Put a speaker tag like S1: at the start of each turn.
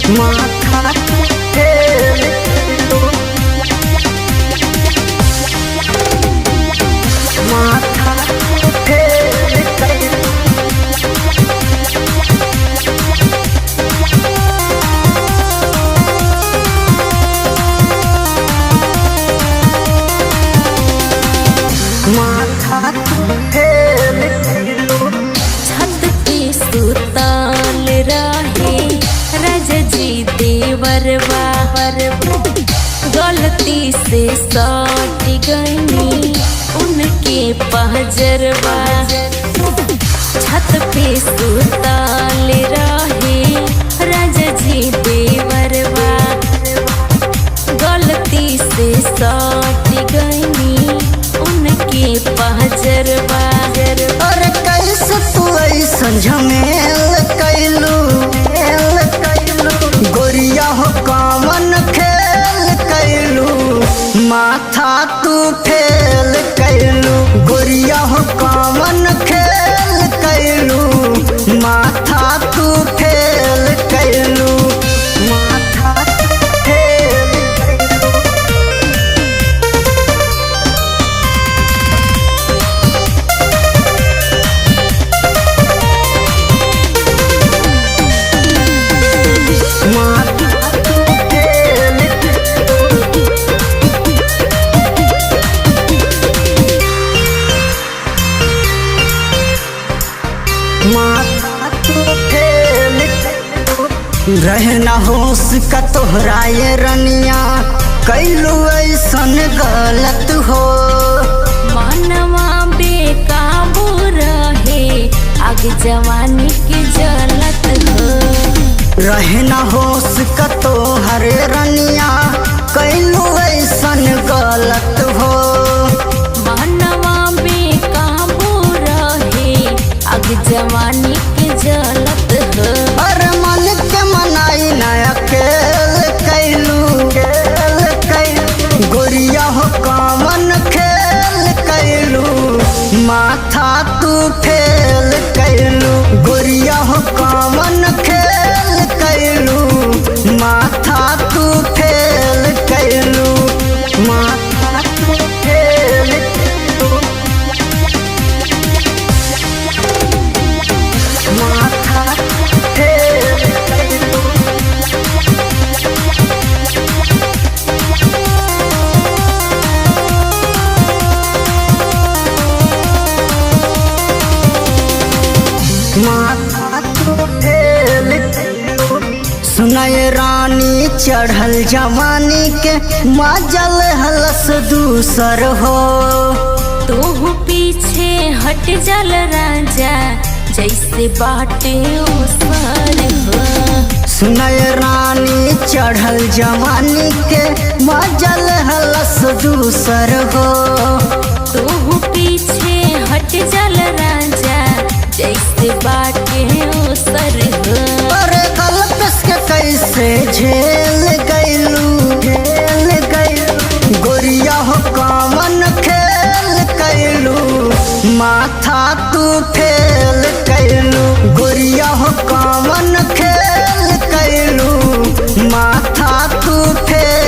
S1: माथा फेर कैलू, माथा फेर कैलू। माथा फेर कैलू,
S2: छत पे सुतल रहे राजा जी देवरवा, गलती से सट गई उनके पहजरवा। छत पे सुतल रहे राजा जी देवरवा, गलती से सट गई उनके पहजरवा।
S1: और कैसे तू ऐसन झमेल कैलू, गोरिया हो कामन खेल कैलू, माथा तू फेल कैलू, गोरिया हो कामन खेल कैलू, माथा तू फेल कैलू, माथा तू फेल कैलू। माथा तू फेल कैलू, माथा तू फेल कैलू। रहे न होश का तोहरा ये रनिया, कैलू ऐसन गलत हो।
S2: मनवा बेकाबू रहे आग जवानी के जलत हो।
S1: रहे न होश का तोहरे रनिया, कैलू ऐसन गलत हो।
S2: मनवा बेकाबू रहे आग जवानी के जलत हो।
S1: और मन के मनाई न अकेल कैलू, गोरिया हो कामन खेल कैलू, माथा तू फेल कैलू, गोरिया हो कामन खेल कैलू, माथा तू फेल कैलू, माथा तू फेल कैलू, माथा तू फेल कैलू। माथा तू फेल कैलू। सुनाए रानी चढ़ल जवानी के मजल हलस दूसर हो।
S2: तू पीछे हट जल राजा जैसे बाटे ओसर हो।
S1: सुनाए रानी चढ़ल जवानी के मजल हलस दूसर हो।
S2: तू पीछे हट जल राजा जैसे बाटे ओसर हो।
S1: और गलत के कैसे झेल गैलू, गोरिया हो कामन खेल कैलू, माथा तू फेल कैलू, गोरिया हो कामन खेल कैलू, माथा तू फेल